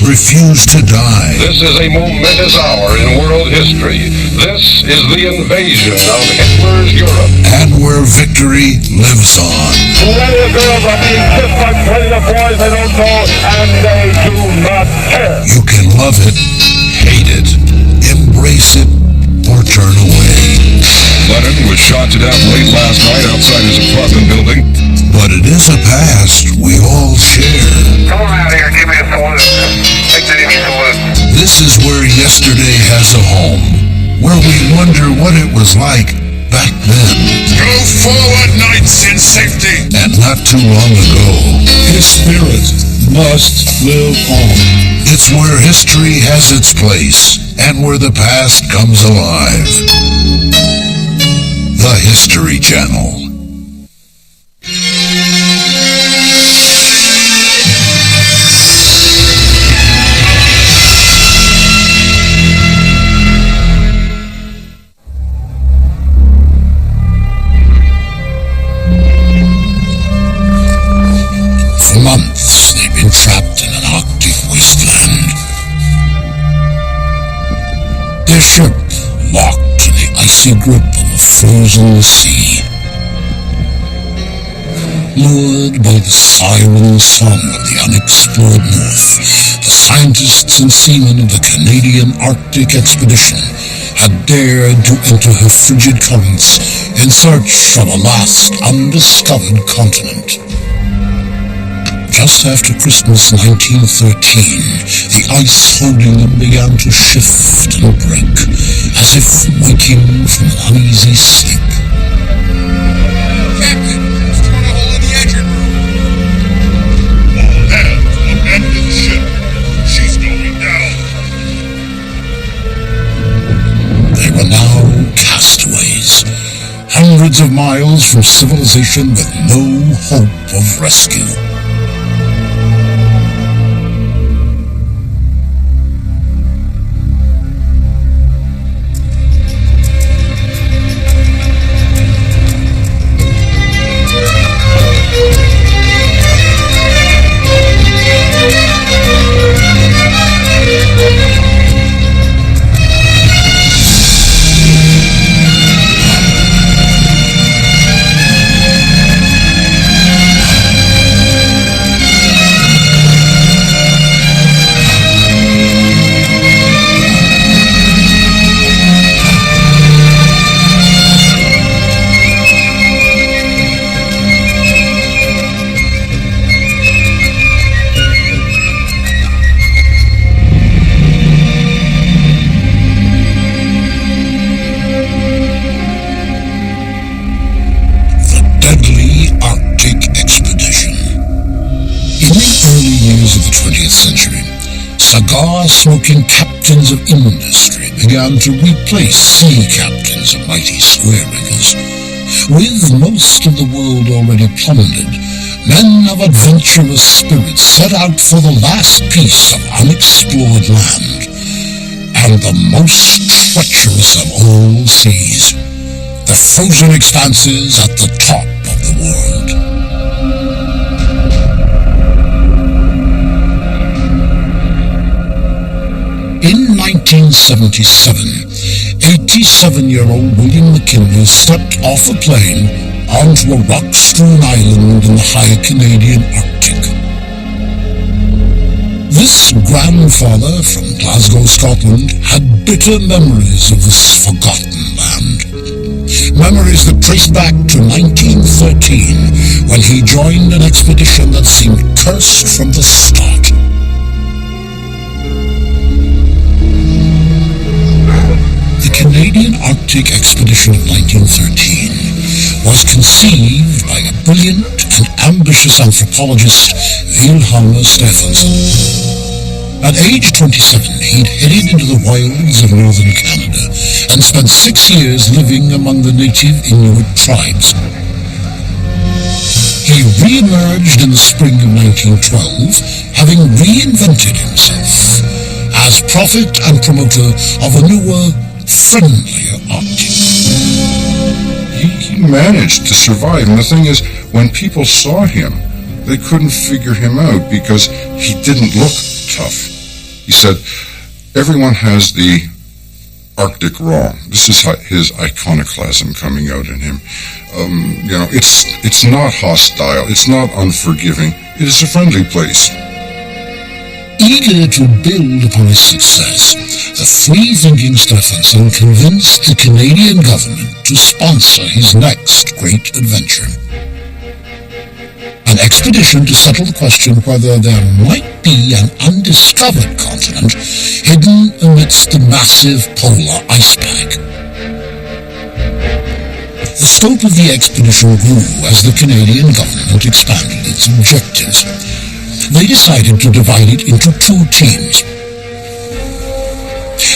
refuse to die. This is a momentous hour in world history. This is the invasion of Hitler's Europe. And where victory lives on. Plenty of girls are being kissed by plenty of boys they don't know, and they do not care. You can love it, hate it, embrace it, or turn away. Lennon was shot to death late last night outside his apartment building. But it is a past we all share. Come on out here, give me a salute. Take the enemy salute. This is where yesterday has a home, where we wonder what it was like back then. Go forward, knights, in safety. And not too long ago. His spirit must live on. It's where history has its place, and where the past comes alive. The History Channel. For months, they've been trapped in an Arctic wasteland. Their ship locked in the icy grip of a frozen sea. Lured by the siren song of the unexplored North, the scientists and seamen of the Canadian Arctic Expedition had dared to enter her frigid currents in search of a last undiscovered continent. Just after Christmas 1913, the ice holding them began to shift and break, as if waking from an uneasy sleep. Captain, it's torn a hole in the engine room. All hands, abandon the ship. She's going down. They were now castaways, hundreds of miles from civilization with no hope of rescue. Cigar-smoking captains of industry began to replace sea captains of mighty square riggers. With most of the world already plundered, men of adventurous spirit set out for the last piece of unexplored land, and the most treacherous of all seas, the frozen expanses at the top of the world. In 1977, 87-year-old William McKinley stepped off a plane onto a rock-strewn island in the high Canadian Arctic. This grandfather from Glasgow, Scotland, had bitter memories of this forgotten land. Memories that traced back to 1913, when he joined an expedition that seemed cursed from the start. The Canadian Arctic Expedition of 1913 was conceived by a brilliant and ambitious anthropologist, Vilhelm Stephenson. At age 27, he'd headed into the wilds of northern Canada and spent 6 years living among the native Inuit tribes. He re-emerged in the spring of 1912, having reinvented himself as prophet and promoter of a newer, friendlier Arctic. He managed to survive, and the thing is, when people saw him, they couldn't figure him out because he didn't look tough. He said, everyone has the Arctic wrong. This is his iconoclasm coming out in him. It's not hostile. It's not unforgiving. It is a friendly place. Eager to build upon his success, the free-thinking Stephenson convinced the Canadian government to sponsor his next great adventure. An expedition to settle the question whether there might be an undiscovered continent hidden amidst the massive polar ice pack. The scope of the expedition grew as the Canadian government expanded its objectives. They decided to divide it into two teams.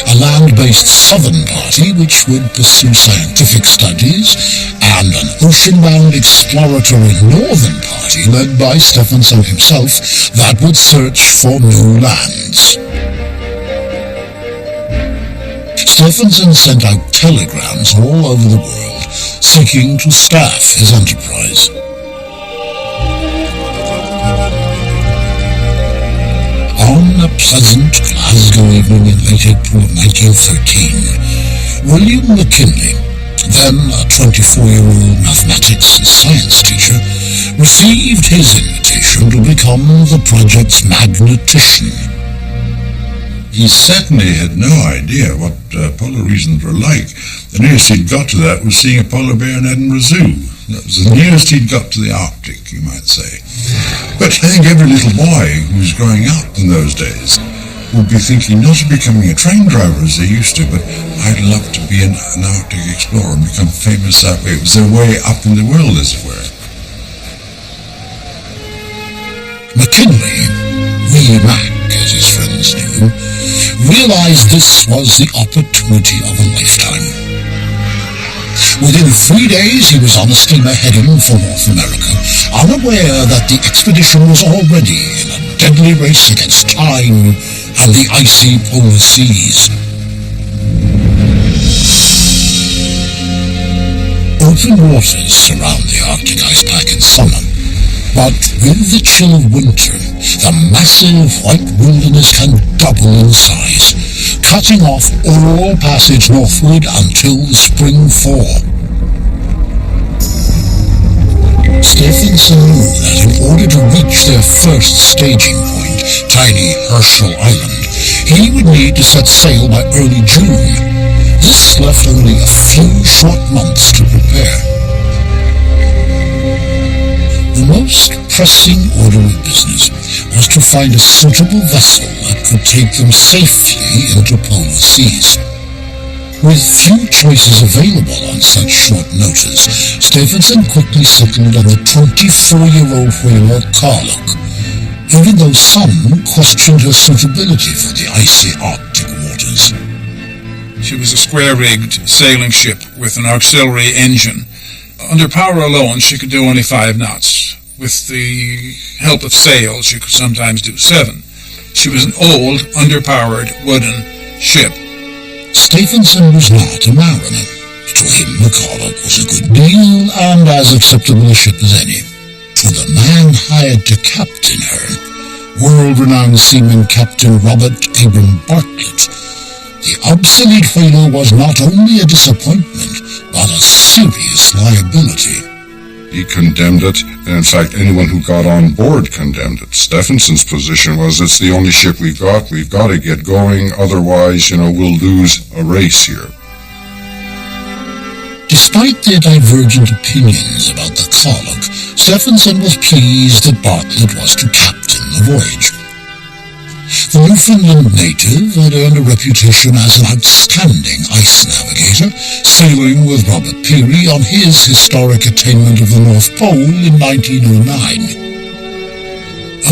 A land-based southern party which would pursue scientific studies, and an ocean-bound exploratory northern party led by Stephenson himself that would search for new lands. Stephenson sent out telegrams all over the world seeking to staff his enterprise. On a pleasant Glasgow evening in late April of 1913, William McKinley, then a 24-year-old mathematics and science teacher, received his invitation to become the project's magnetician. He certainly had no idea what polar regions were like. The nearest he'd got to that was seeing a polar bear in Edinburgh Zoo. That was the nearest he'd got to the Arctic, you might say. But I think every little boy who was growing up in those days would be thinking not of becoming a train driver as they used to, but I'd love to be an Arctic explorer and become famous that way. It was their way up in the world, as it were. McKinley, Wee Mac, as his friends knew, realized this was the opportunity of a lifetime. Within 3 days, he was on a steamer heading for North America, unaware that the expedition was already in a deadly race against time and the icy polar seas. Open waters surround the Arctic ice pack in summer, but with the chill of winter, the massive white wilderness can double in size, cutting off all passage northward until the spring thaw. Stephenson knew that in order to reach their first staging point, tiny Herschel Island, he would need to set sail by early June. This left only a few short months to prepare. The most pressing order of business was to find a suitable vessel that could take them safely into polar seas. With few choices available on such short notice, Stephenson quickly settled on the 24-year-old whaler Carlock, even though some questioned her suitability for the icy Arctic waters. She was a square-rigged sailing ship with an auxiliary engine. Under power alone, she could do only 5 knots. With the help of sails, she could sometimes do 7. She was an old, underpowered, wooden ship. Stephenson was not a mariner. To him, the Carlock was a good deal and as acceptable a ship as any. For the man hired to captain her, world-renowned seaman Captain Robert Abram Bartlett, the obsolete whaler was not only a disappointment, but a serious liability. He condemned it, and in fact anyone who got on board condemned it. Stephenson's position was, it's the only ship we've got to get going, otherwise, we'll lose a race here. Despite their divergent opinions about the Carlock, Stephenson was pleased that Bartlett was to captain the voyage. The Newfoundland native had earned a reputation as an outstanding ice navigator, sailing with Robert Peary on his historic attainment of the North Pole in 1909.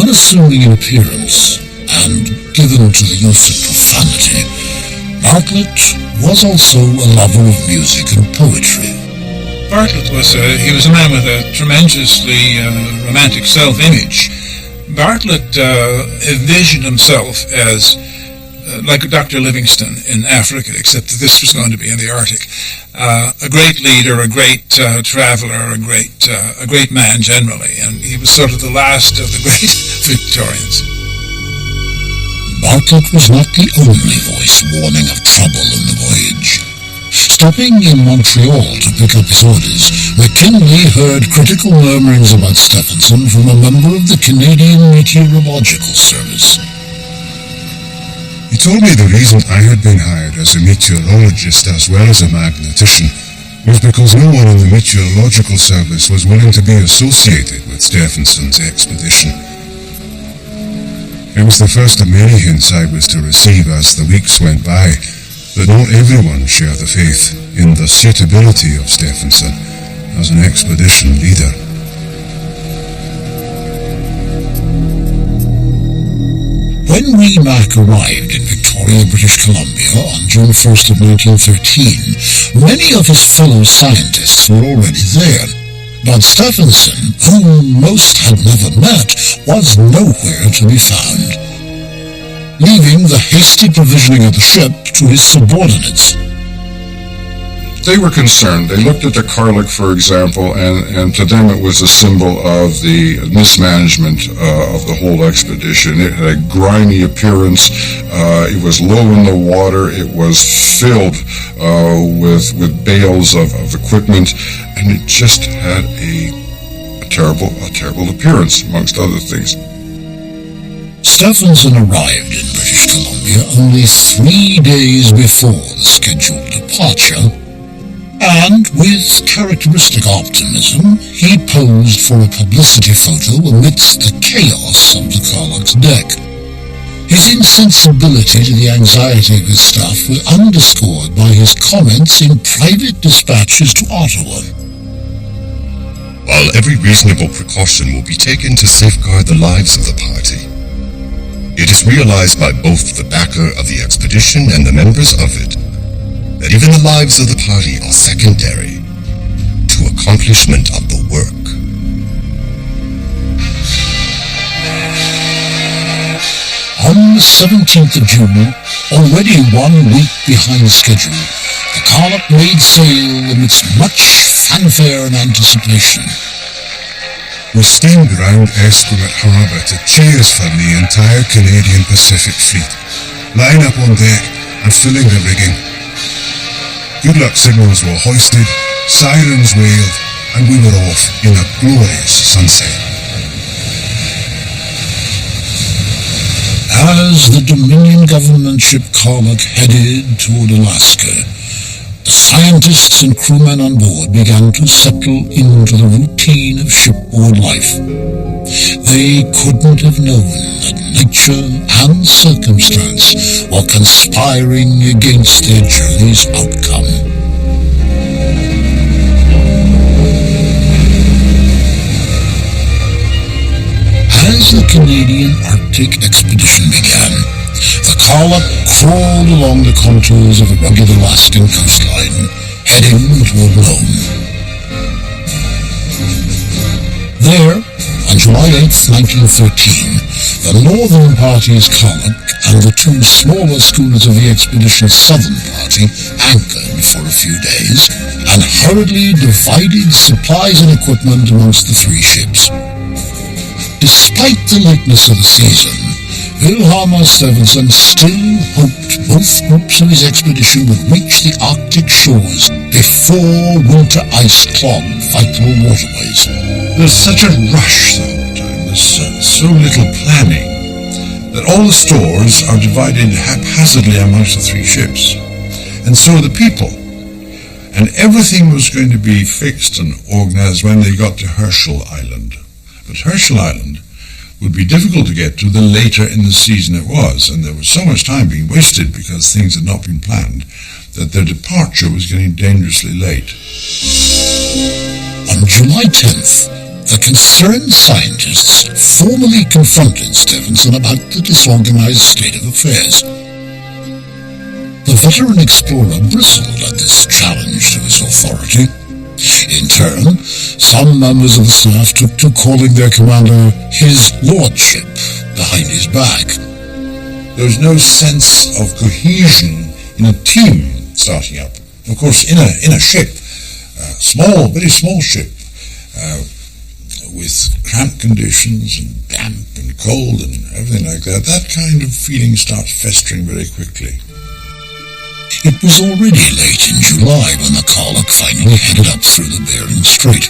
Unassuming in appearance and given to the use of profanity, Bartlett was also a lover of music and poetry. Bartlett was a man with a tremendously romantic self-image. Bartlett envisioned himself as like Dr. Livingstone in Africa, except that this was going to be in the Arctic. A great leader, a great traveler, a great man generally, and he was sort of the last of the great Victorians. Bartlett was not the only voice warning of trouble in the voyage. Stopping in Montreal to pick up his orders, McKinley heard critical murmurings about Stephenson from a member of the Canadian Meteorological Service. He told me the reason I had been hired as a meteorologist as well as a magnetician was because no one in the Meteorological Service was willing to be associated with Stephenson's expedition. It was the first of many hints I was to receive as the weeks went by, that not everyone shared the faith in the suitability of Stephenson as an expedition leader. When Remark arrived in Victoria, British Columbia on June 1st of 1913, many of his fellow scientists were already there. But Stephenson, whom most had never met, was nowhere to be found, leaving the hasty provisioning of the ship to his subordinates. They were concerned. They looked at the Karluk, for example, and to them it was a symbol of the mismanagement of the whole expedition. It had a grimy appearance. It was low in the water. It was filled with bales of equipment, and it just had a terrible appearance, amongst other things. Stephenson arrived in British Columbia only 3 days before the scheduled departure, and with characteristic optimism, he posed for a publicity photo amidst the chaos of the Karluk's deck. His insensibility to the anxiety of his staff was underscored by his comments in private dispatches to Ottawa. While every reasonable precaution will be taken to safeguard the lives of the party, it is realized by both the backer of the expedition and the members of it that even the lives of the party are secondary to accomplishment of the work. On the 17th of June, already 1 week behind schedule, the Karluk made sail amidst much fanfare and anticipation. We steamed round Esquimalt Harbour to cheers from the entire Canadian Pacific Fleet, line up on deck and filling the rigging. Good luck signals were hoisted, sirens wailed, and we were off in a glorious sunset. As the Dominion government ship Karluk headed toward Alaska, the scientists and crewmen on board began to settle into the routine of shipboard life. They couldn't have known that nature and circumstance were conspiring against their journey's outcome. As the Canadian Arctic expedition began, the Karluk crawled along the contours of the rugged Alaskan coastline, heading toward Rome. There, on July 8, 1913, the northern party's Karluk and the 2 smaller schooners of the expedition's southern party anchored for a few days and hurriedly divided supplies and equipment amongst the 3 ships. Despite the lateness of the season, Wilhelm Stephenson still hoped both groups of his expedition would reach the Arctic shores before winter ice clogged vital waterways. There's such a rush though, there's so little planning, that all the stores are divided haphazardly amongst the 3 ships. And so are the people. And everything was going to be fixed and organized when they got to Herschel Island. But Herschel Island would be difficult to get to the later in the season it was, and there was so much time being wasted because things had not been planned that their departure was getting dangerously late. On July 10th, the concerned scientists formally confronted Stephenson about the disorganized state of affairs. The veteran explorer bristled at this challenge to his authority. In turn, some members of the staff took to calling their commander His Lordship behind his back. There was no sense of cohesion in a team starting up. Of course, in a ship, very small ship, with cramped conditions and damp damp and cold and everything like that, that kind of feeling starts festering very quickly. It was already late in July when the Karluk finally headed up through the Bering Strait.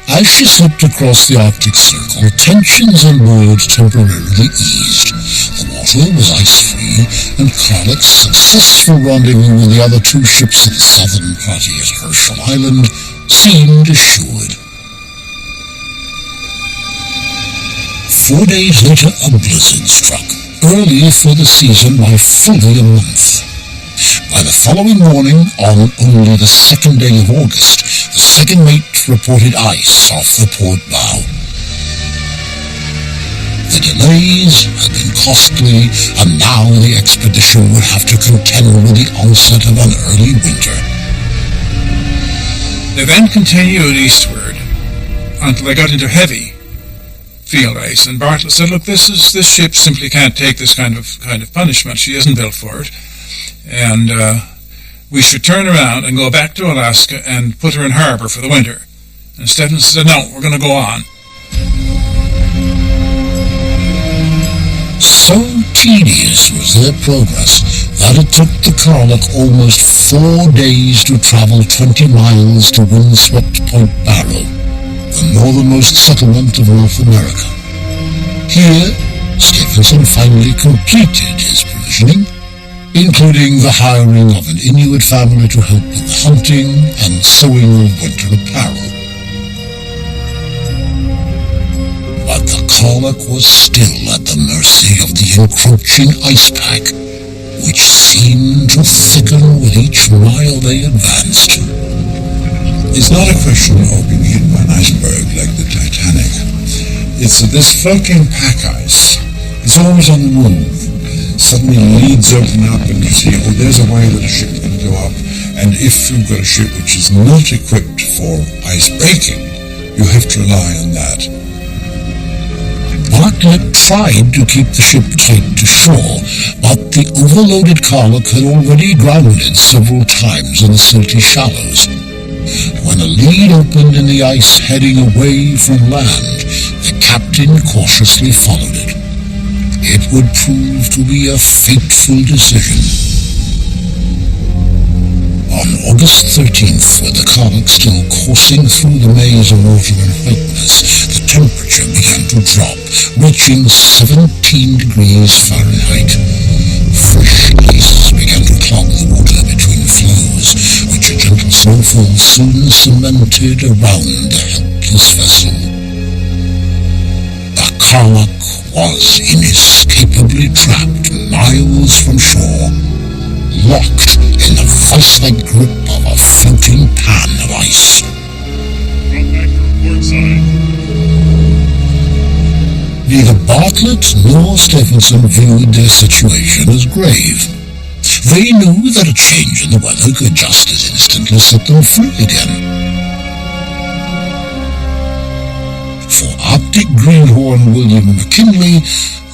As she slipped across the Arctic Circle, tensions on board temporarily eased. The water was ice-free, and Karluk's successful rendezvous with the other two ships of the Southern Party at Herschel Island seemed assured. 4 days later, a blizzard struck, early for the season by fully a month. By the following morning, on only the second day of August, the second mate reported ice off the port bow. The delays had been costly, and now the expedition would have to contend with the onset of an early winter. They then continued eastward until they got into heavy field ice, and Bartlett said, "Look, this ship simply can't take this kind of punishment. She isn't built for it, and we should turn around and go back to Alaska and put her in harbor for the winter." And Stephenson said, "No, we're going to go on." So tedious was their progress that it took the Karluk almost 4 days to travel 20 miles to windswept Point Barrow, the northernmost settlement of North America. Here, Stephenson finally completed his provisioning, including the hiring of an Inuit family to help with the hunting and sewing of winter apparel. But the Karluk was still at the mercy of the encroaching ice pack, which seemed to thicken with each mile they advanced. It's not a question of being hit by an iceberg like the Titanic. It's this floating pack ice. It's always on the move. Suddenly leads open up and you see, oh, there's a way that a ship can go up. And if you've got a ship which is not equipped for ice breaking, you have to rely on that. Bartlett tried to keep the ship tight to shore, but the overloaded Karluk had already grounded several times in the silty shallows. When a lead opened in the ice heading away from land, the captain cautiously followed it. It would prove to be a fateful decision. On August 13th, with the Karluk still coursing through the maze of water and whiteness, the temperature began to drop, reaching 17 degrees Fahrenheit. Fresh ice began to clog the water between floes, which a gentle snowfall soon cemented around the helpless vessel. The Karluk was inescapably trapped miles from shore, locked in the vice-like grip of a floating pan of ice. Drop anchor, port side. Neither Bartlett nor Stephenson viewed their situation as grave. They knew that a change in the weather could just as instantly set them free again. For Arctic greenhorn William McKinley,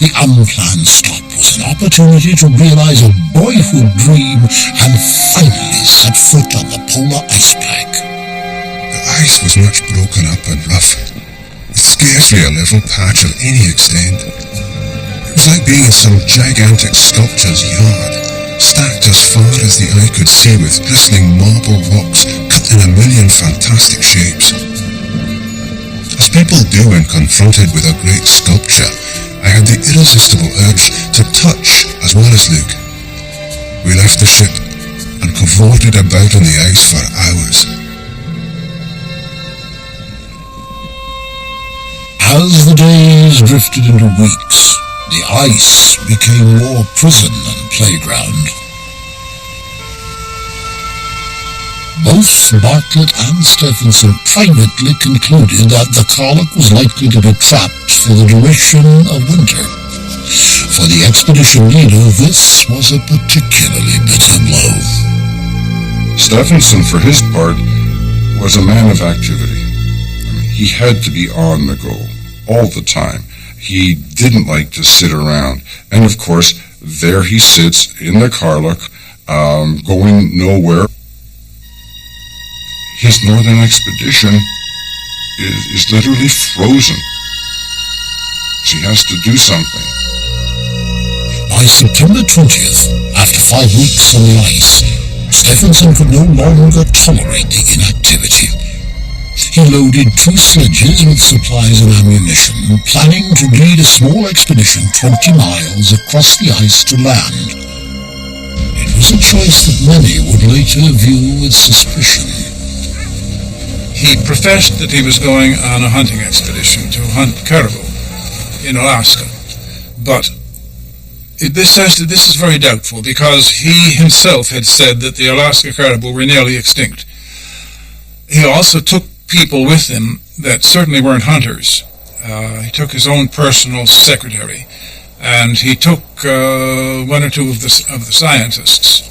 the unplanned stop was an opportunity to realize a boyhood dream and finally set foot on the polar ice pack. The ice was much broken up and rough, with scarcely a level patch of any extent. It was like being in some gigantic sculpture's yard, stacked as far as the eye could see with glistening marble rocks cut in a million fantastic shapes. As people do when confronted with a great sculpture, I had the irresistible urge to touch as well as look. We left the ship and cavorted about on the ice for hours. As the days drifted into weeks, the ice became more prison than playground. Both Bartlett and Stephenson privately concluded that the Karluk was likely to be trapped for the duration of winter. For the expedition leader, this was a particularly bitter blow. Stephenson, for his part, was a man of activity. He had to be on the go all the time. He didn't like to sit around. And of course, there he sits in the Karluk, going nowhere. His northern expedition is literally frozen He has to do something. By September 20th, after 5 weeks on the ice, Stephenson could no longer tolerate the inactivity. He loaded 2 sledges with supplies and ammunition, planning to lead a small expedition 20 miles across the ice to land. It was a choice that many would later view with suspicion. He professed that he was going on a hunting expedition to hunt caribou in Alaska, but this is very doubtful, because he himself had said that the Alaska caribou were nearly extinct. He also took people with him that certainly weren't hunters. He took his own personal secretary, and he took 1 or 2 of the scientists.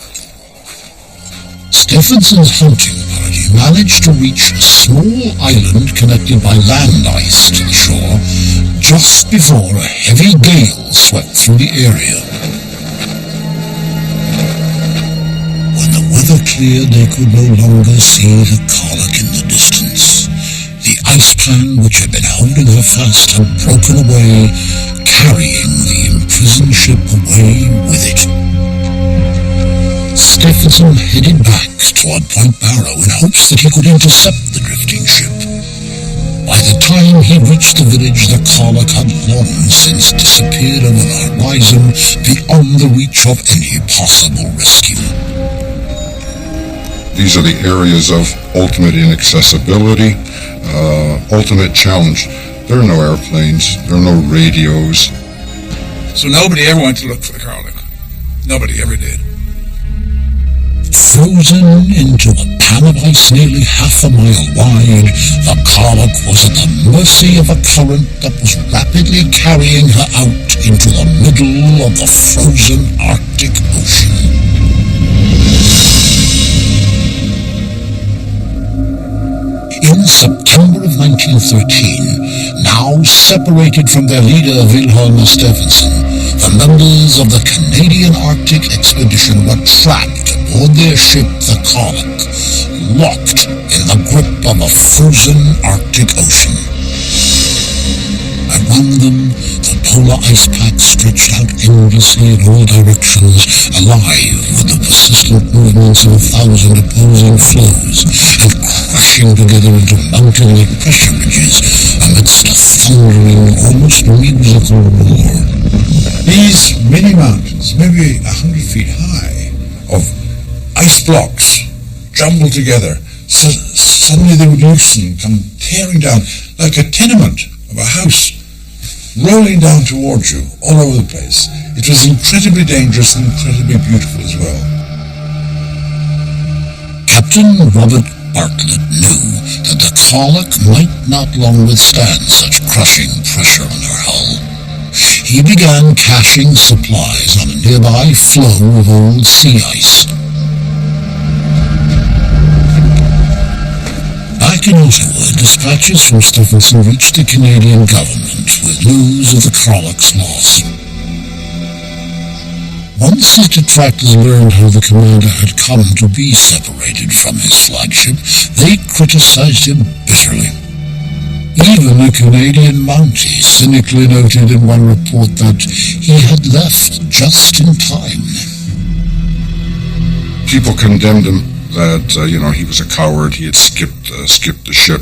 Stephenson's hunting party managed to reach a small island connected by land ice to the shore just before a heavy gale swept through the area. When the weather cleared, they could no longer see the Karluk in the distance. The ice pan which had been holding her fast had broken away, carrying the imprisoned ship away with it. Stephenson headed back toward Point Barrow in hopes that he could intercept the drifting ship. By the time he reached the village, the Karluk had long since disappeared over the horizon, beyond the reach of any possible rescue. These are the areas of ultimate inaccessibility, ultimate challenge. There are no airplanes, there are no radios. So nobody ever went to look for the Karluk. Nobody ever did. Frozen into a pan of ice nearly half a mile wide, the Karluk was at the mercy of a current that was rapidly carrying her out into the middle of the frozen Arctic Ocean. In September of 1913, now separated from their leader Wilhelm Stephenson, the members of the Canadian Arctic Expedition were trapped aboard their ship, the Karluk, locked in the grip of a frozen Arctic Ocean. Around them, the polar ice pack stretched out endlessly in all directions, alive with the persistent movements of 1,000 opposing flows, and crashing together into mountain-like pressure ridges amidst a thundering, almost musical roar. These many mountains, maybe 100 feet high, of ice blocks jumbled together, suddenly they would loosen, come tearing down like a tenement of a house, rolling down towards you all over the place. It was incredibly dangerous and incredibly beautiful as well. Captain Robert Bartlett knew that the Karluk might not long withstand such crushing pressure on her hull. He began caching supplies on a nearby floe of old sea ice. Back in Ottawa, dispatches from Stephenson reached the Canadian government with news of the Karluk's loss. Once his detractors learned how the commander had come to be separated from his flagship, they criticized him bitterly. Even a Canadian Mountie cynically noted in one report that he had left just in time. People condemned him that, he was a coward, he had skipped the ship.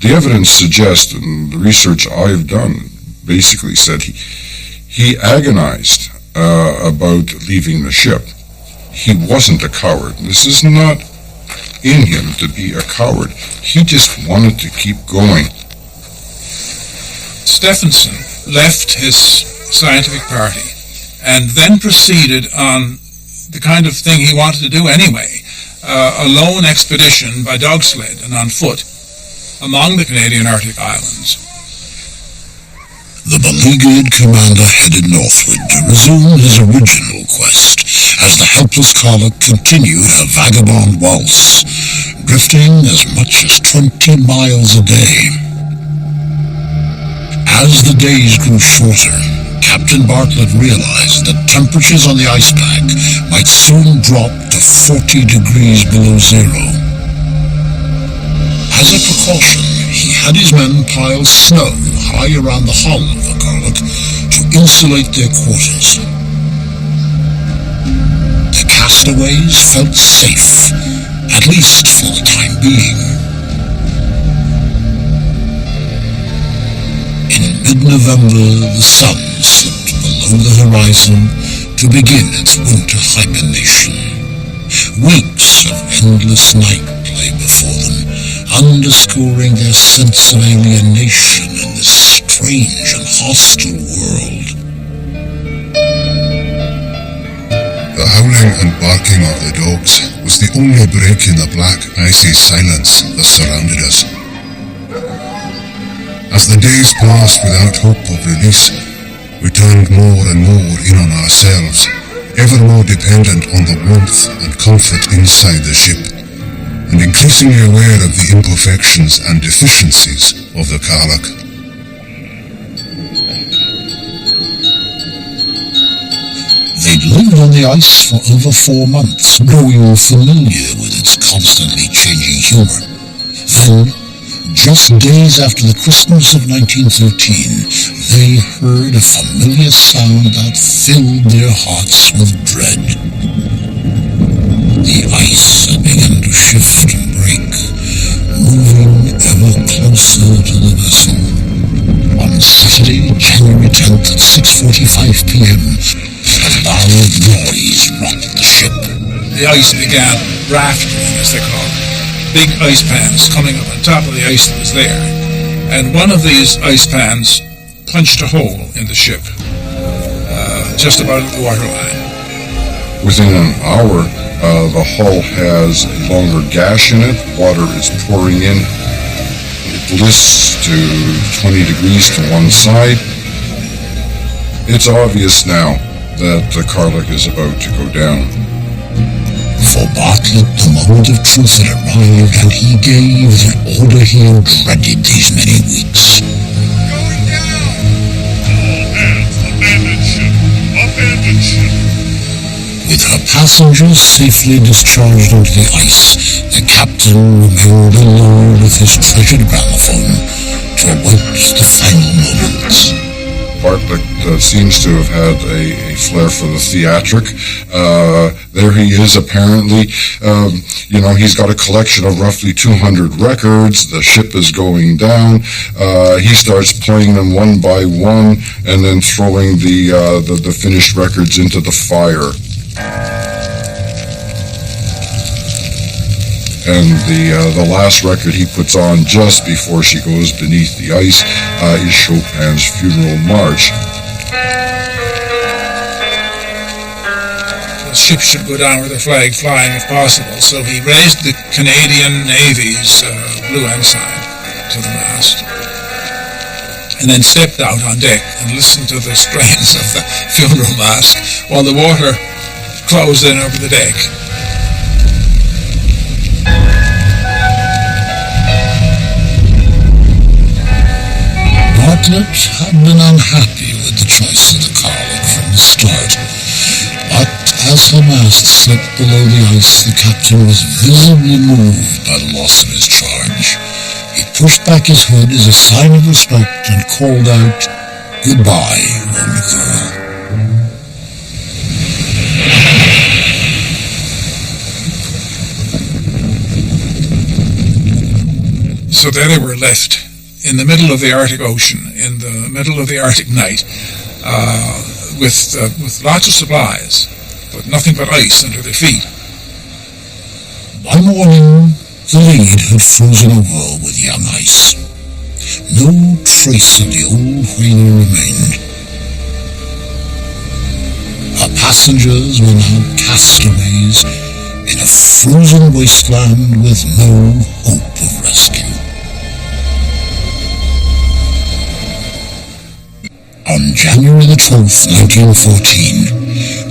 The evidence suggests, and the research I've done basically said he agonized about leaving the ship. He wasn't a coward. This is not in him to be a coward. He just wanted to keep going. Stephenson left his scientific party and then proceeded on the kind of thing he wanted to do anyway, a lone expedition by dog sled and on foot among the Canadian Arctic islands. The beleaguered commander headed northward to resume his original quest as the helpless Karluk continued her vagabond waltz, drifting as much as 20 miles a day. As the days grew shorter, Captain Bartlett realized that temperatures on the ice pack might soon drop to 40 degrees below zero. As a precaution, he had his men pile snow high around the hull of the Karluk to insulate their quarters. The castaways felt safe, at least for the time being. In mid-November, the sun slipped below the horizon to begin its winter hibernation. Weeks of endless night lay before them, underscoring their sense of alienation in this strange and hostile world. The howling and barking of the dogs was the only break in the black, icy silence that surrounded us. As the days passed without hope of release, we turned more and more in on ourselves, ever more dependent on the warmth and comfort inside the ship, and increasingly aware of the imperfections and deficiencies of the Karluk. They'd lived on the ice for over 4 months, growing familiar with its constantly changing humor. Then, just days after the Christmas of 1913, they heard a familiar sound that filled their hearts with dread. The ice had begun to shift and break, moving ever closer to the vessel. On Saturday, January 10th at 6:45 p.m., a loud noise rocked the ship. The ice began rafting, as they call it. Big ice pans coming up on top of the ice that was there. And one of these ice pans punched a hole in the ship, just about at the waterline. Within an hour, the hull has a longer gash in it. Water is pouring in. It lists to 20 degrees to one side. It's obvious now that the Karluk is about to go down. For Bartlett, the moment of truth had arrived, and he gave the order he had dreaded these many weeks. Going down! All hands, abandon ship! Abandon ship! With her passengers safely discharged onto the ice, the captain remained alone with his treasured gramophone to await the final moments. Bartlett seems to have had a flair for the theatric. There he is, apparently. He's got a collection of roughly 200 records. The ship is going down. He starts playing them one by one and then throwing the finished records into the fire. And the last record he puts on just before she goes beneath the ice is Chopin's Funeral March. The ship should go down with the flag flying if possible, so he raised the Canadian Navy's blue ensign to the mast, and then stepped out on deck and listened to the strains of the funeral mass while the water closed in over the deck. Bartlett had been unhappy with the choice of the Karluk from the start, but as her mast slipped below the ice, the captain was visibly moved by the loss of his charge. He pushed back his hood as a sign of respect and called out, "Goodbye, old girl." So there they were left in the middle of the Arctic Ocean, in the middle of the Arctic night, with lots of supplies, but nothing but ice under their feet. By morning, the lead had frozen over with young ice. No trace of the old whaler remained. Her passengers were now castaways in a frozen wasteland with no hope of rescue. On January the 12th, 1914,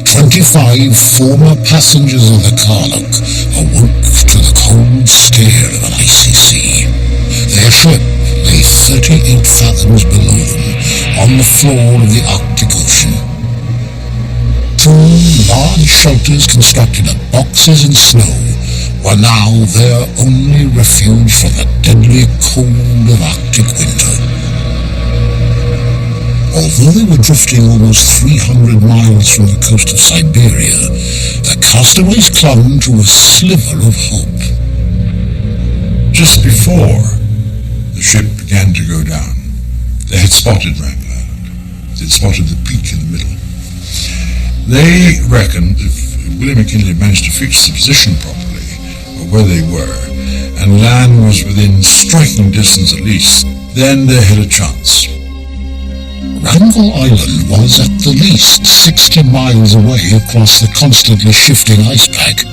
25 former passengers of the Karluk awoke to the cold stare of an icy sea. Their ship lay 38 fathoms below them on the floor of the Arctic Ocean. 2 large shelters constructed of boxes and snow were now their only refuge from the deadly cold of Arctic winter. Though they were drifting almost 300 miles from the coast of Siberia, the castaways clung to a sliver of hope. Just before the ship began to go down, they had spotted Wrangel Island. They'd spotted the peak in the middle. They reckoned if William McKinley managed to fix the position properly, or where they were, and land was within striking distance at least, then they had a chance. Wrangel Island was at the least 60 miles away across the constantly shifting ice pack.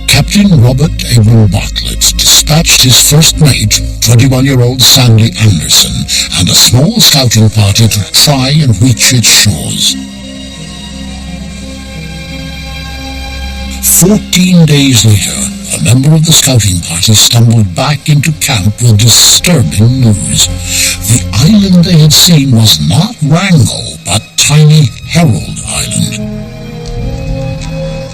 Captain Robert Abel Bartlett dispatched his first mate, 21-year-old Sandy Anderson, and a small scouting party to try and reach its shores. 14 days later, a member of the scouting party stumbled back into camp with disturbing news. The island they had seen was not Wrangel, but tiny Herald Island.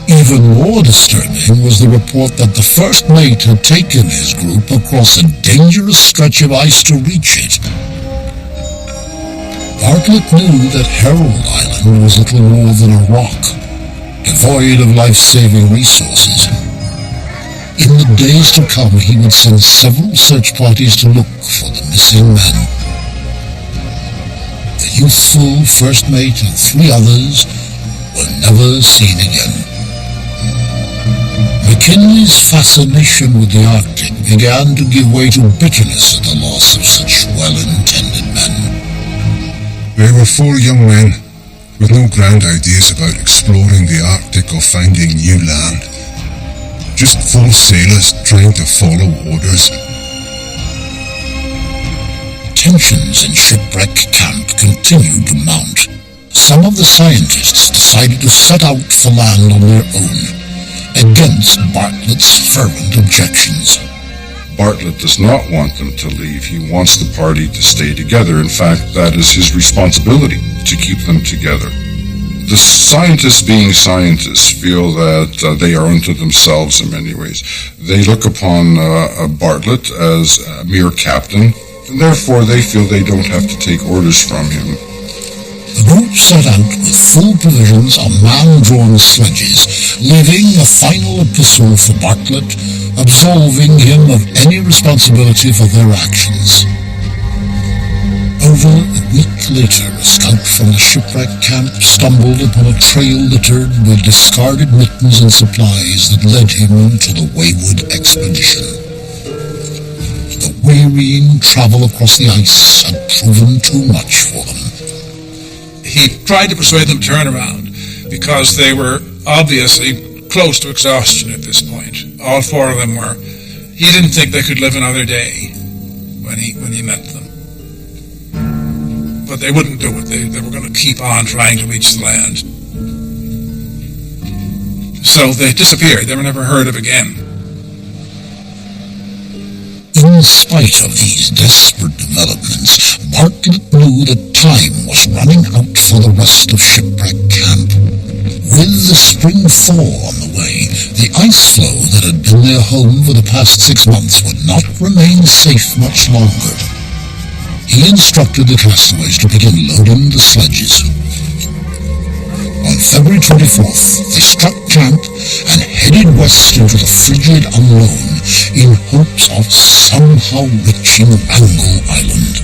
Even more disturbing was the report that the first mate had taken his group across a dangerous stretch of ice to reach it. Bartlett knew that Herald Island was little more than a rock, devoid of life-saving resources. In the days to come, he would send several search parties to look for the missing men. The youthful first mate and 3 others were never seen again. McKinley's fascination with the Arctic began to give way to bitterness at the loss of such well-intended men. They were 4 young men with no grand ideas about exploring the Arctic or finding new land. Just 4 sailors trying to follow orders. Tensions in Shipwreck Camp continued to mount. Some of the scientists decided to set out for land on their own, against Bartlett's fervent objections. Bartlett does not want them to leave. He wants the party to stay together. In fact, that is his responsibility, to keep them together. The scientists, being scientists, feel that they are unto themselves in many ways. They look upon Bartlett as a mere captain, and therefore they feel they don't have to take orders from him. The group set out with full provisions on man-drawn sledges, leaving a final epistle for Bartlett, absolving him of any responsibility for their actions. Over a week later, a scout from the shipwreck camp stumbled upon a trail littered with discarded mittens and supplies that led him to the Waywood expedition. The wearying travel across the ice had proven too much for them. He tried to persuade them to turn around because they were obviously close to exhaustion at this point. All 4 of them were. He didn't think they could live another day when he met them. But they wouldn't do it. They were going to keep on trying to reach the land. So they disappeared. They were never heard of again. In spite of these desperate developments, Bartlett knew that time was running out for the rest of Shipwreck Camp. With the spring thaw on the way, the ice floe that had been their home for the past 6 months would not remain safe much longer. He instructed the castaways to begin loading the sledges. On February 24th, they struck camp and headed west into the frigid unknown in hopes of somehow reaching Wrangel Island.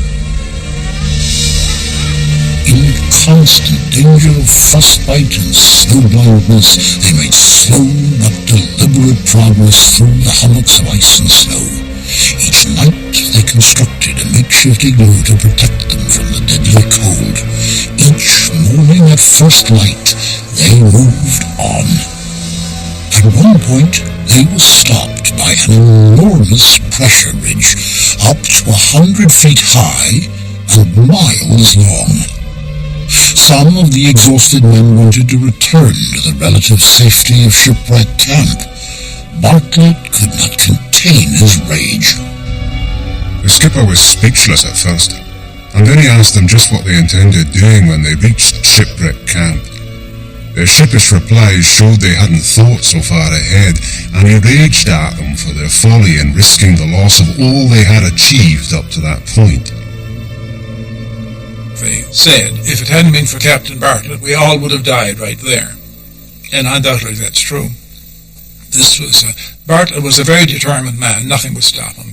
In constant danger of frostbite and snow blindness, they made slow but deliberate progress through the hummocks of ice and snow. Each night they constructed a makeshift igloo to protect them from the deadly cold. Each morning at first light, they moved on. At one point, they were stopped by an enormous pressure ridge, up to 100 feet high and miles long. Some of the exhausted men wanted to return to the relative safety of Shipwreck Camp. Bartlett could not contain his rage. The skipper was speechless at first, and then he asked them just what they intended doing when they reached Shipwreck Camp. Their sheepish replies showed they hadn't thought so far ahead, and he raged at them for their folly in risking the loss of all they had achieved up to that point. They said, if it hadn't been for Captain Bartlett, we all would have died right there. And undoubtedly that's true. Bartlett was a very determined man. Nothing would stop him,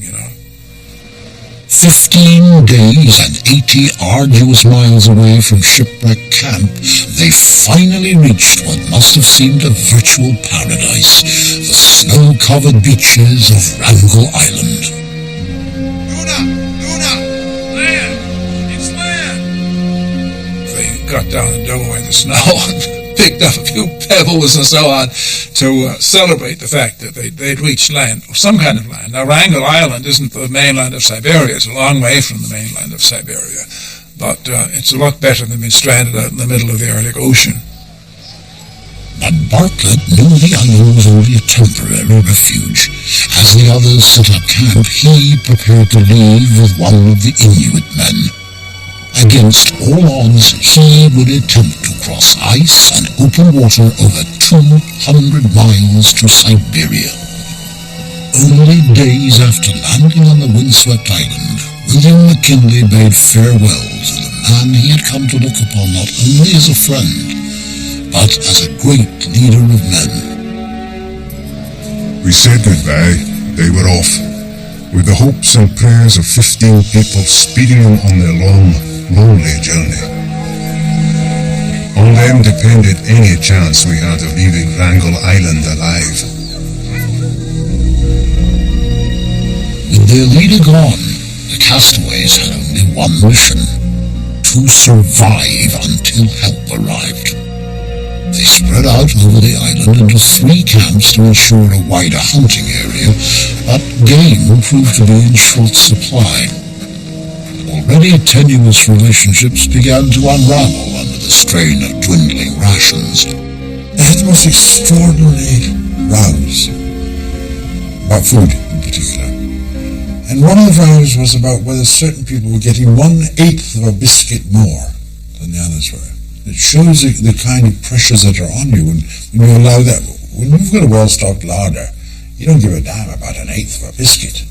15 days and 80 arduous miles away from Shipwreck Camp, they finally reached what must have seemed a virtual paradise, the snow-covered beaches of Wrangel Island. Luna! Land! It's land! They got down and dug away the snow and picked up a few pebbles and so on to celebrate the fact that they'd reached land, or some kind of land. Now, Wrangel Island isn't the mainland of Siberia. It's a long way from the mainland of Siberia. But it's a lot better than being stranded out in the middle of the Arctic Ocean. But Bartlett knew the island was only a temporary refuge. As the others set up camp, he prepared to leave with one of the Inuit men. Against all odds, he would attempt to cross ice and open water over 200 miles to Siberia. Only days after landing on the windswept island, William McKinley bade farewell to the man he had come to look upon not only as a friend, but as a great leader of men. We said goodbye. They were off, with the hopes and prayers of 15 people speeding them on their long, lonely journey. On them depended any chance we had of leaving Wrangel Island alive. With their leader gone, the castaways had only one mission: to survive until help arrived. They spread out over the island into 3 camps to ensure a wider hunting area, but game proved to be in short supply. Already tenuous relationships began to unravel under the strain of dwindling rations. They had the most extraordinary rows about food in particular. And one of the rows was about whether certain people were getting 1/8 of a biscuit more than the others were. It shows the kind of pressures that are on you when you allow that. When you've got a well-stocked larder, you don't give a damn about 1/8 of a biscuit.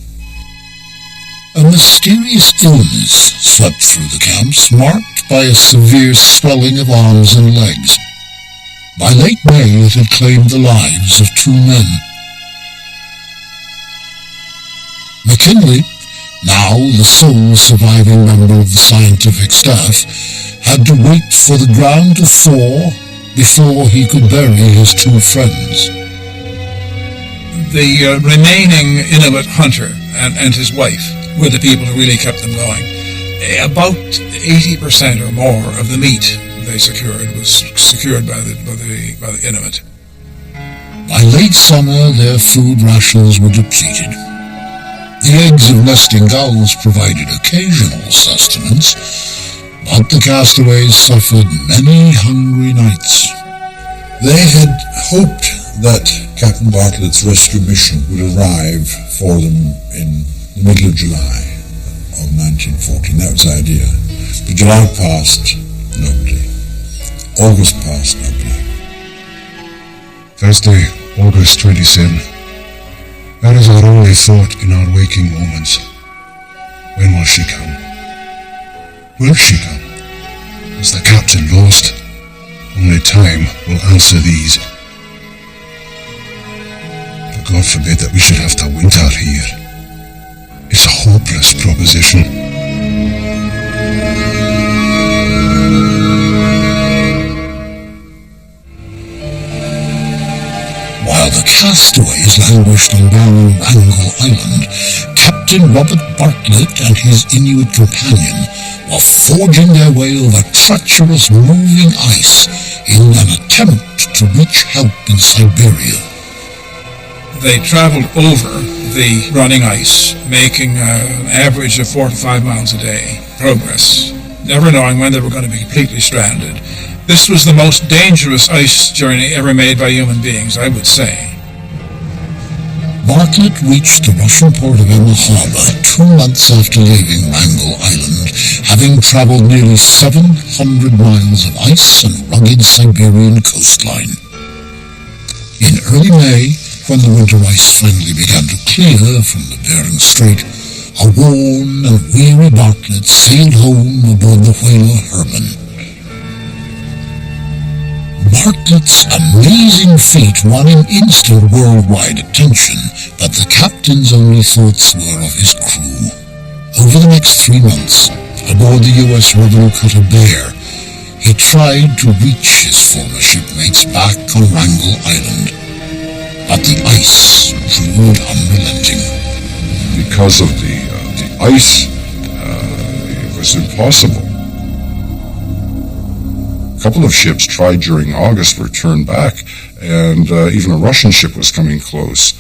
A mysterious illness swept through the camps, marked by a severe swelling of arms and legs. By late May, it had claimed the lives of 2 men. McKinley, now the sole surviving member of the scientific staff, had to wait for the ground to thaw before he could bury his 2 friends. The remaining Inuit hunter and his wife were the people who really kept them going. About 80% or more of the meat they secured was secured by the Inuit. By late summer, their food rations were depleted. The eggs of nesting gulls provided occasional sustenance, but the castaways suffered many hungry nights. They had hoped that Captain Bartlett's rescue mission would arrive for them in the middle of July of 1914. That was the idea. But July passed, nobody. August passed, nobody. Thursday, August 27. That is our only thought in our waking moments. When will she come? Will she come? Is the captain lost? Only time will answer these. But God forbid that we should have to winter here. It's a hopeless proposition. While the castaways languished on barren Wrangel Island, Captain Robert Bartlett and his Inuit companion were forging their way over treacherous moving ice in an attempt to reach help in Siberia. They traveled over the running ice, making an average of 4 to 5 miles a day progress, never knowing when they were going to be completely stranded. This was the most dangerous ice journey ever made by human beings, I would say. Bartlett reached the Russian port of Emma Harbor 2 months after leaving Wrangel Island, having traveled nearly 700 miles of ice and rugged Siberian coastline. In early May, when the winter ice finally began to clear from the Bering Strait, a worn and weary Bartlett sailed home aboard the whaler Herman. Bartlett's amazing feat won him instant worldwide attention, but the captain's only thoughts were of his crew. Over the next 3 months, aboard the U.S. Revenue cutter Bear, he tried to reach his former shipmates back on Wrangel Island, but the ice proved unrelenting. Because of the ice, it was impossible. A couple of ships tried during August were turned back, and even a Russian ship was coming close.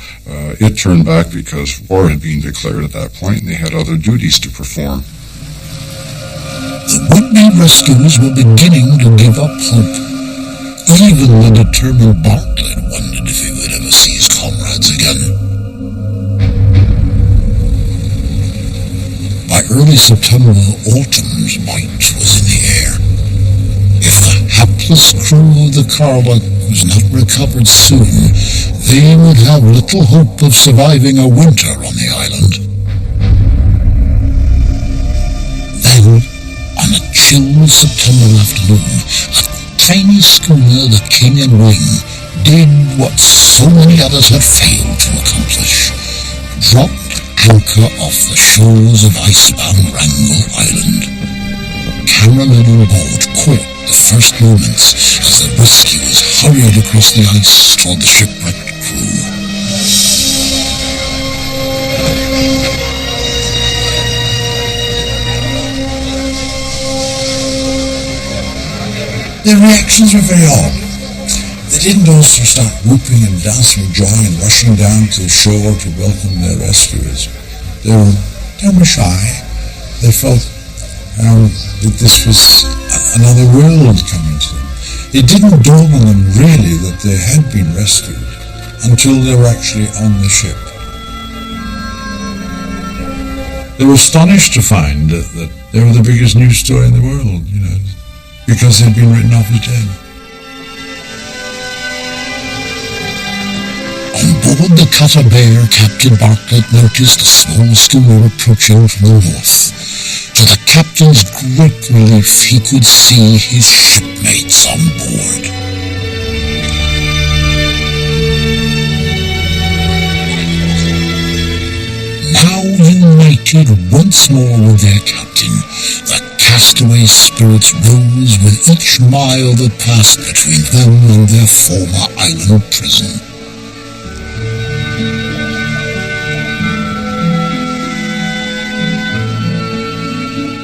It turned back because war had been declared at that point, and they had other duties to perform. The would-be rescuers were beginning to give up hope. Even the determined Bartlett wondered if he would ever see his comrades again. By early September, autumn's might was in the air. If the hapless crew of the Carlock was not recovered soon, they would have little hope of surviving a winter on the island. Then, on a chill September afternoon, a tiny schooner, the King and Wing, did what so many others had failed to accomplish: dropped anchor off the shores of icebound Wrangel Island. Cameramen on board caught the first moments as the rescuers hurried across the ice toward the shipwrecked crew. Their reactions were very odd. They didn't also start whooping and dancing with joy and rushing down to the shore to welcome their rescuers. They were shy. They felt that this was another world coming to them. It didn't dawn on them really that they had been rescued until they were actually on the ship. They were astonished to find that they were the biggest news story in the world, because they'd been written off as dead. On board the cutter Bear, Captain Bartlett noticed a small schooner approaching from the north. To the captain's great relief, he could see his shipmates on board. Now united once more with their captain, the castaway spirits rose with each mile that passed between them and their former island prison.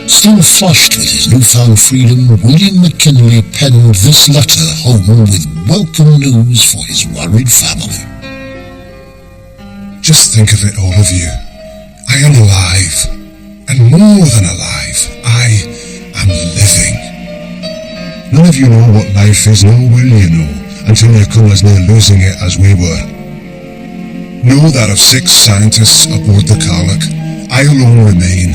Still flushed with his newfound freedom, William McKinley penned this letter home with welcome news for his worried family. Just think of it, all of you. I am alive, and more than alive, I am living. None of you know what life is, nor will you know, until you come as near losing it as we were. Know that of 6 scientists aboard the Carlock, I alone remain,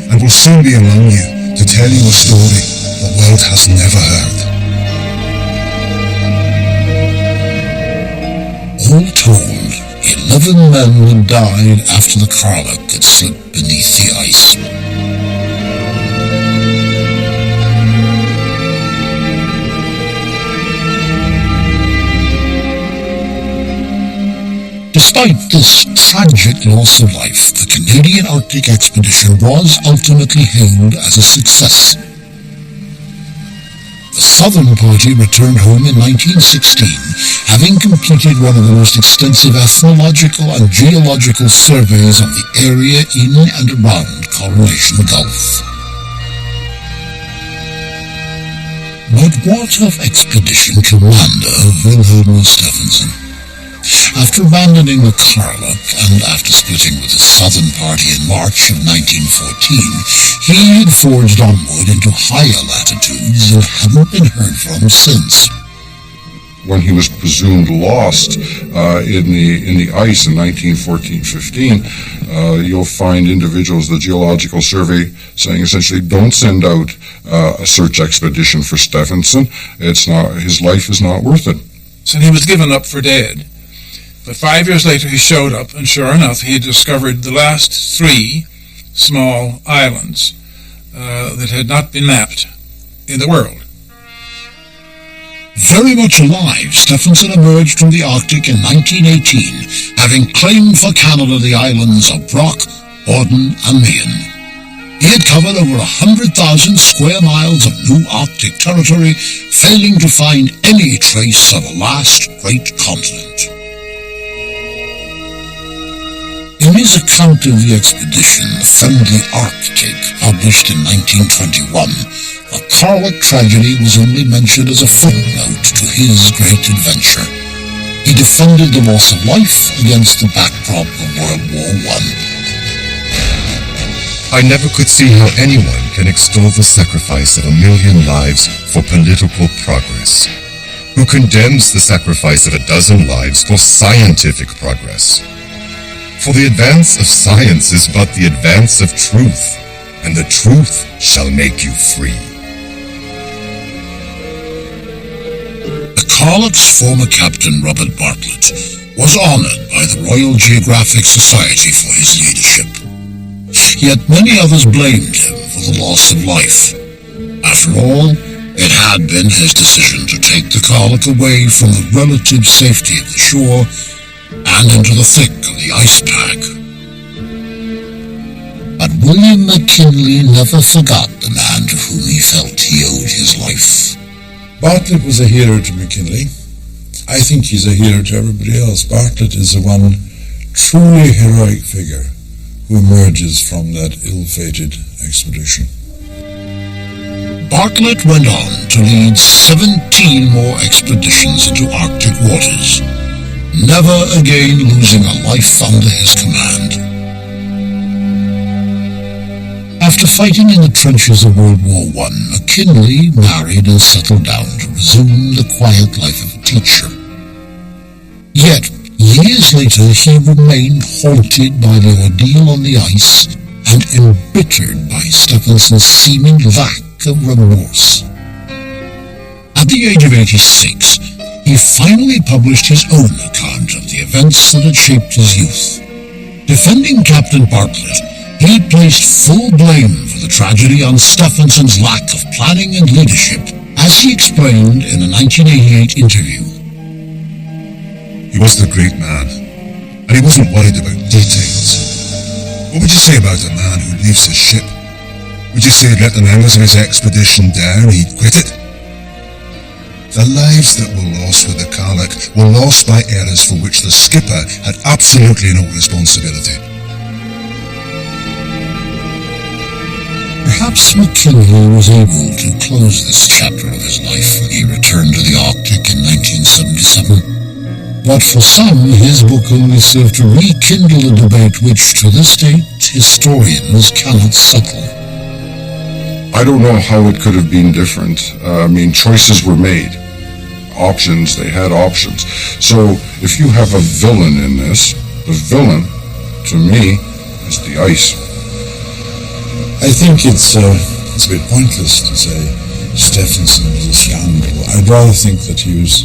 and will soon be among you to tell you a story the world has never heard. All told, 11 men had died after the Carlock had slipped beneath the ice. Despite this tragic loss of life, the Canadian Arctic expedition was ultimately hailed as a success. The Southern Party returned home in 1916, having completed one of the most extensive ethnological and geological surveys of the area in and around Coronation Gulf. But what of Expedition Commander Wilhelm Stephenson? After abandoning the Carlock and after splitting with the Southern Party in March of 1914, he had forged onward into higher latitudes and hadn't been heard from since. When he was presumed lost in the ice in 1914-15, you'll find individuals, the Geological Survey, saying essentially, don't send out a search expedition for Stephenson. It's not, his life is not worth it. And he was given up for dead. But 5 years later he showed up, and sure enough, he had discovered the last 3 small islands that had not been mapped in the world. Very much alive, Stephenson emerged from the Arctic in 1918, having claimed for Canada the islands of Brock, Borden, and Mahon. He had covered over 100,000 square miles of new Arctic territory, failing to find any trace of a last great continent. In his account of the expedition, The Friendly Arctic, published in 1921, the Karluk tragedy was only mentioned as a footnote to his great adventure. He defended the loss of life against the backdrop of World War I. I never could see how anyone can extol the sacrifice of 1 million lives for political progress. Who condemns the sacrifice of 12 lives for scientific progress? For the advance of science is but the advance of truth, and the truth shall make you free. The Karluk's former captain, Robert Bartlett, was honored by the Royal Geographic Society for his leadership. Yet many others blamed him for the loss of life. After all, it had been his decision to take the Karluk away from the relative safety of the shore and into the thick of the ice pack. But William McKinley never forgot the man to whom he felt he owed his life. Bartlett was a hero to McKinley. I think he's a hero to everybody else. Bartlett is the one truly heroic figure who emerges from that ill-fated expedition. Bartlett went on to lead 17 more expeditions into Arctic waters, never again losing a life under his command. After fighting in the trenches of World War I, McKinley married and settled down to resume the quiet life of a teacher. Yet, years later, he remained haunted by the ordeal on the ice and embittered by Stephenson's seeming lack of remorse. At the age of 86, he finally published his own account of the events that had shaped his youth. Defending Captain Bartlett, he placed full blame for the tragedy on Stephenson's lack of planning and leadership, as he explained in a 1988 interview. He wasn't a great man, and he wasn't worried about details. What would you say about a man who leaves his ship? Would you say he'd let the members of his expedition down, he'd quit it? The lives that were lost with the Karluk were lost by errors for which the skipper had absolutely no responsibility. Perhaps McKinley was able to close this chapter of his life when he returned to the Arctic in 1977. But for some, his book only served to rekindle a debate which, to this date, historians cannot settle. I don't know how it could have been different. Choices were made. Options, they had options. So, if you have a villain in this, the villain, to me, is the ice. I think it's a bit pointless to say Stephenson was a scoundrel. I'd rather think that he was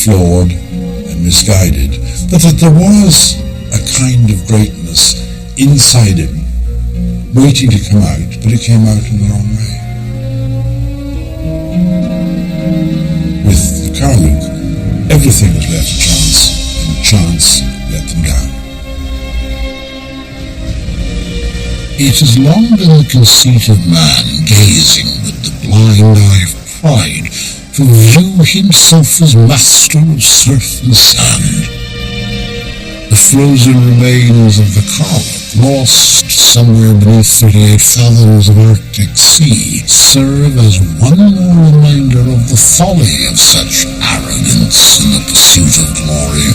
flawed and misguided, but that there was a kind of greatness inside him waiting to come out, but it came out in the wrong way. With the Karluk, everything was left to chance, and chance let them down. It has long been the conceit of man, gazing with the blind eye of pride, to view himself as master of surf and sand. The frozen remains of the Karluk, lost somewhere beneath 38 fathoms of Arctic sea, serve as one more reminder of the folly of such arrogance in the pursuit of glory.